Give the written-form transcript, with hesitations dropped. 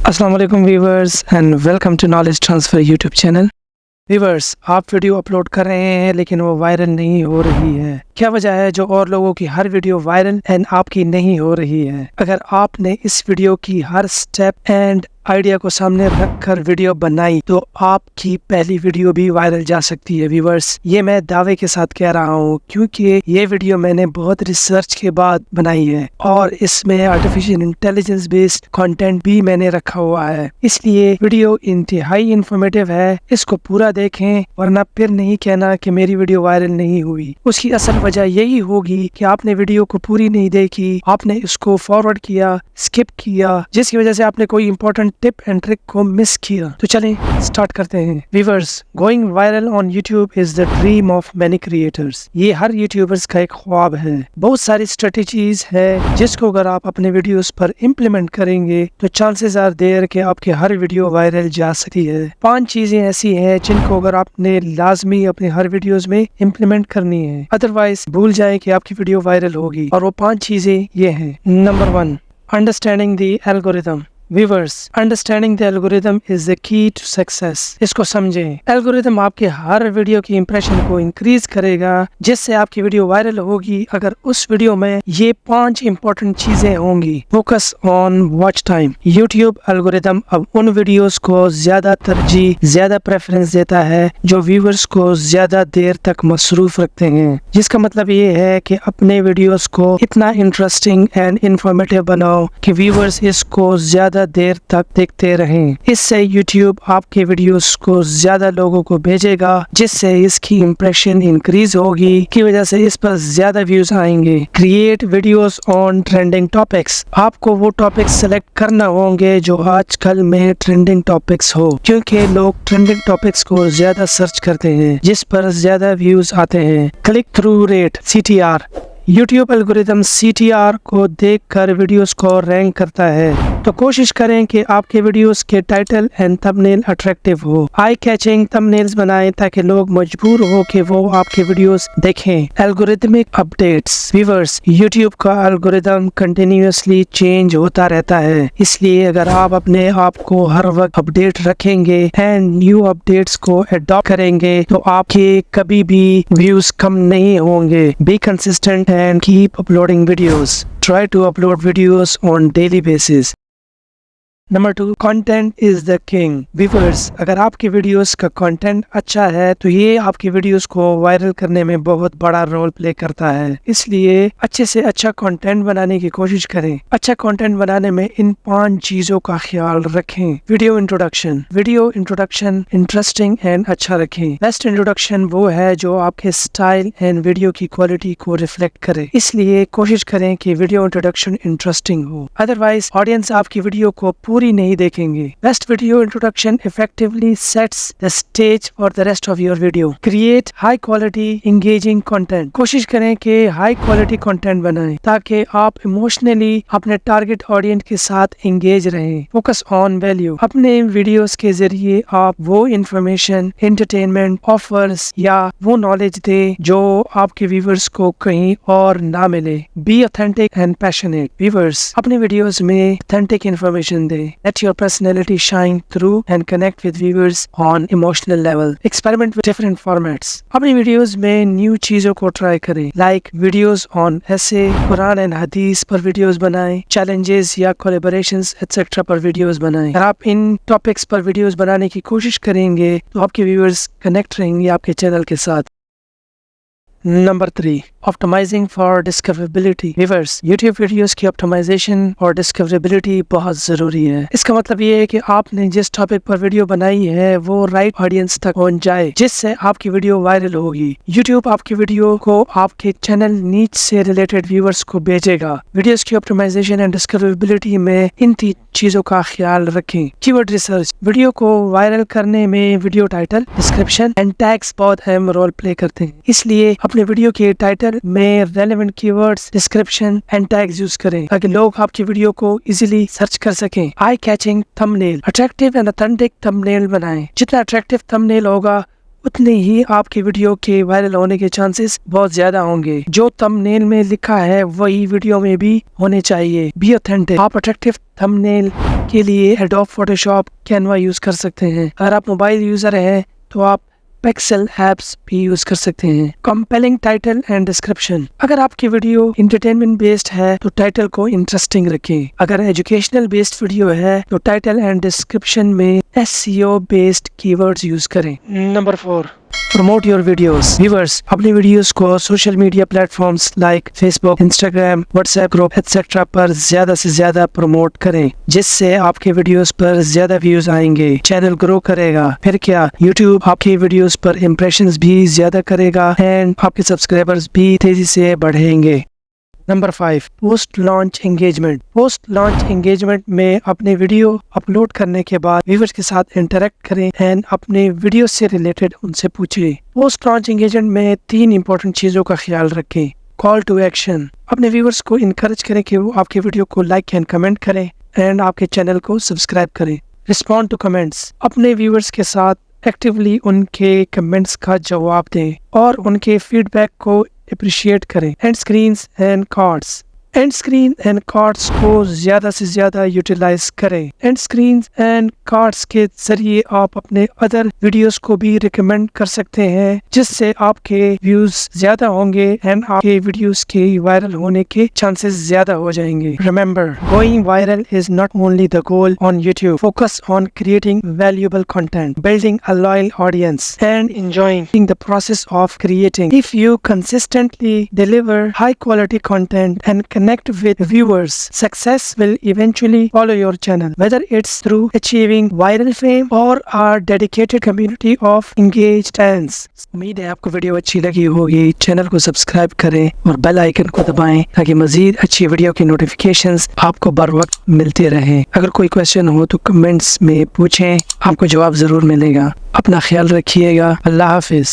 अस्सलाम वालेकुम viewers and welcome to knowledge transfer YouTube channel. Viewers, आप वीडियो अपलोड कर रहे हैं लेकिन वो वायरल नहीं हो रही है। क्या वजह है जो और लोगों की हर वीडियो वायरल एंड आपकी नहीं हो रही है? अगर आपने इस वीडियो की हर स्टेप एंड आइडिया को सामने रखकर वीडियो बनाई तो आपकी पहली वीडियो भी वायरल जा सकती है। व्यूवर्स, ये मैं दावे के साथ कह रहा हूँ क्योंकि ये वीडियो मैंने बहुत रिसर्च के बाद बनाई है और इसमें आर्टिफिशियल इंटेलिजेंस बेस्ड कंटेंट भी मैंने रखा हुआ है, इसलिए वीडियो इंतहाई इंफॉर्मेटिव है। इसको पूरा देखें वरना फिर नहीं कहना कि मेरी वीडियो वायरल नहीं हुई। उसकी असल वजह यही होगी कि आपने वीडियो को पूरी नहीं देखी, आपने इसको फॉरवर्ड किया, स्किप किया, जिसकी वजह से आपने कोई इंपॉर्टेंट टिप एंड ट्रिक को मिस किया। तो चलें स्टार्ट करते हैं। Viewers, going viral on YouTube is the dream of many creators. ये हर यूट्यूबर्स का एक ख्वाब है। बहुत सारी स्ट्रेटेजीज है जिसको अगर आप अपने वीडियोस पर इम्प्लीमेंट करेंगे तो चांसेस आर देयर कि आपके हर वीडियो वायरल जा सकती है। 5 चीजें ऐसी हैं जिनको अगर आपने लाजमी अपने हर वीडियोस में इम्प्लीमेंट करनी है, अदरवाइज भूल जाएं कि आपकी वीडियो वायरल होगी। और वो 5 चीजें ये हैं। Number 1, understanding the algorithm. Viewers, understanding the algorithm is the key to success. इसको समझें। एल्गोरिथम आपके हर वीडियो की इंप्रेशन को इंक्रीज करेगा जिससे आपकी वीडियो वायरल होगी अगर उस वीडियो में ये 5 इंपॉर्टेंट चीजें होंगी। Focus on watch time. YouTube algorithm अब उन वीडियोस को ज्यादा तरजीह, ज्यादा प्रेफरेंस देता है जो व्यूअर्स को ज्यादा देर तक मसरूफ रखते हैं, जिसका मतलब ये है कि अपने वीडियोस को इतना इंटरेस्टिंग एंड इंफॉर्मेटिव बनाओ कि व्यूअर्स इसको ज्यादा देर तक देखते रहें। इससे YouTube आपके वीडियोस को ज्यादा लोगों को भेजेगा जिससे इसकी इंप्रेशन इंक्रीज होगी, की वजह से इस पर ज्यादा व्यूज आएंगे। Create videos on trending topics. आपको वो टॉपिक्स सेलेक्ट करना होंगे जो आजकल में ट्रेंडिंग टॉपिक्स हो, क्योंकि लोग ट्रेंडिंग टॉपिक्स को ज्यादा सर्च करते हैं जिस पर ज्यादा व्यूज आते हैं। Click through rate CTR। YouTube algorithm CTR को देखकर वीडियोस को रैंक करता है, तो कोशिश करें कि आपके वीडियोस के टाइटल एंड थंबनेल अट्रैक्टिव हो। आई कैचिंग थंबनेल्स बनाएं ताकि लोग मजबूर हो कि वो आपके वीडियोस देखें। Algorithmic updates. व्यूअर्स, YouTube का एल्गोरिथम कंटिन्यूअसली चेंज होता रहता है, इसलिए अगर आप अपने आप को हर वक्त अपडेट रखेंगे एंड न्यू अपडेट्स को अडॉप्ट करेंगे तो आपके कभी भी व्यूज कम नहीं होंगे। Be consistent and keep uploading videos. Try to upload videos on daily basis. Number 2, content is the king. Viewers, अगर आपकी वीडियोस का कंटेंट अच्छा है तो ये आपकी वीडियोस को वायरल करने में बहुत बड़ा रोल प्ले करता है, इसलिए अच्छे से अच्छा कंटेंट बनाने की कोशिश करें। अच्छा कंटेंट बनाने में इन 5 चीजों का ख्याल रखें। वीडियो इंट्रोडक्शन इंटरेस्टिंग एंड अच्छा रखें। बेस्ट इंट्रोडक्शन वो है जो आपके स्टाइल एंड वीडियो की क्वालिटी को रिफ्लेक्ट करे, इसलिए कोशिश करें कि वीडियो इंट्रोडक्शन इंटरेस्टिंग हो, अदरवाइज ऑडियंस आपकी वीडियो को पूरी नहीं देखेंगे। Best video introduction effectively sets the stage for the rest of your video. Create high quality engaging content. कोशिश करें कि हाई क्वालिटी कंटेंट बनाएं ताकि आप इमोशनली अपने टारगेट ऑडियंस के साथ इंगेज रहें। Focus on value. अपने वीडियोस के जरिए आप वो इंफॉर्मेशन, एंटरटेनमेंट, ऑफर्स या वो नॉलेज दें जो आपके व्यूअर्स को कहीं और ना मिले। Be authentic and passionate. Viewers, अपने वीडियोस में ऑथेंटिक इंफॉर्मेशन दें। Let your personality shine through and connect with viewers on emotional level. Experiment with different formats. अपनी वीडियोस में न्यू चीजों को ट्राई करें, लाइक वीडियोस ऑन ऐसे, कुरान एंड हदीस पर वीडियोस बनाएं, चैलेंजेस या कोलैबोरेशंस एटसेट्रा पर वीडियोस बनाएं। अगर आप इन टॉपिक्स पर वीडियोस बनाने की कोशिश करेंगे तो आपके व्यूअर्स कनेक्ट रहेंगे आपके चैनल के साथ। Number 3, optimising for discoverability. Viewers, YouTube videos की ऑप्टिमाइजेशन और डिस्कवरेबिलिटी बहुत जरूरी है। इसका मतलब ये है कि आपने जिस टॉपिक पर वीडियो बनाई है वो राइट ऑडियंस तक पहुंच जाए जिससे आपकी वीडियो वायरल होगी। यूट्यूब आपकी वीडियो को आपके चैनल नीच से रिलेटेड व्यूअर्स को भेजेगा। वीडियोस की ऑप्टिमाइजेशन एंड डिस्कवरेबिलिटी में इन 3 चीजों का ख्याल रखें। Keyword research. वीडियो को वायरल करने में video title, description and tags बहुत अहम रोल प्ले करते हैं, इसलिए अपने वीडियो के टाइटल में relevant keywords, description and tags use करें ताकि लोग आपकी वीडियो को इजीली सर्च कर सकें। Eye catching thumbnail. Attractive and authentic thumbnail बनाएं। जितना अट्रैक्टिव थंबनेल होगा उतने ही आपकी वीडियो के वायरल होने के चांसेस बहुत ज्यादा होंगे। जो थंबनेल में लिखा है वही वीडियो में भी होने चाहिए। Be authentic. आप अट्रैक्टिव थंबनेल के लिए एडोब फोटोशॉप, कैनवा यूज कर सकते हैं। अगर आप मोबाइल यूजर हैं तो आप पिक्सेल एप्स भी यूज कर सकते हैं। Compelling title and description. अगर आपकी वीडियो इंटरटेनमेंट बेस्ड है तो टाइटल को इंटरेस्टिंग रखें। अगर एजुकेशनल बेस्ड वीडियो है तो टाइटल एंड डिस्क्रिप्शन में SEO बेस्ड कीवर्ड्स यूज करें। Number 4, promote your videos. Viewers, अपनी वीडियोस को social media platforms like Facebook, Instagram, WhatsApp group etcetera पर ज्यादा से ज्यादा प्रमोट करें, जिससे आपके वीडियोस पर ज्यादा व्यूज आएंगे, चैनल ग्रो करेगा। फिर क्या, यूट्यूब आपके वीडियोस पर इम्प्रेशंस भी ज्यादा करेगा एंड आपके सब्सक्राइबर्स भी तेजी से बढ़ेंगे। Number 5, post launch engagement. Post launch engagement में अपने वीडियो अपलोड करने के बाद व्यूअर्स के साथ इंटरेक्ट करें एंड अपने वीडियो से रिलेटेड उनसे पूछें। पोस्ट लॉन्च एंगेजमेंट में 3 इंपॉर्टेंट चीजों का ख्याल रखें। Call to action. अपने व्यूअर्स को इनकरेज करें कि वो आपके वीडियो को लाइक एंड कमेंट करें एंड आपके चैनल को सब्सक्राइब करें। Respond to comments. अपने व्यूअर्स के साथ एक्टिवली उनके कमेंट्स का जवाब दें और उनके फीडबैक को अप्रिशिएट करें। And screens and cards. And screen and cards को ज्यादा से ज्यादा यूटिलाइज करें। एंड स्क्रीन एंड कार्ड्स के जरिए आप अपने अदर वीडियोस को भी रिकमेंड कर सकते हैं, जिससे आपके व्यूज ज्यादा होंगे एंड आपके वीडियोस के वायरल होने के चांसेस ज्यादा हो जाएंगे। Remember, going viral is not only the goal on YouTube. Focus on creating valuable content, building a loyal audience, and enjoying the process of creating. If you consistently deliver high quality content and connect with viewers, success will eventually follow your channel, whether it's through achieving viral fame or a dedicated community of engaged fans. उम्मीद है आपको video अच्छी लगी होगी। Channel को subscribe करें और bell icon को दबाएं ताकि मजीद अच्छी वीडियो की नोटिफिकेशंस आपको बर वक्त मिलते रहें। अगर कोई क्वेश्चन हो तो कमेंट्स में पूछें, आपको जवाब जरूर मिलेगा। अपना ख्याल रखिएगा। अल्लाह हाफिज।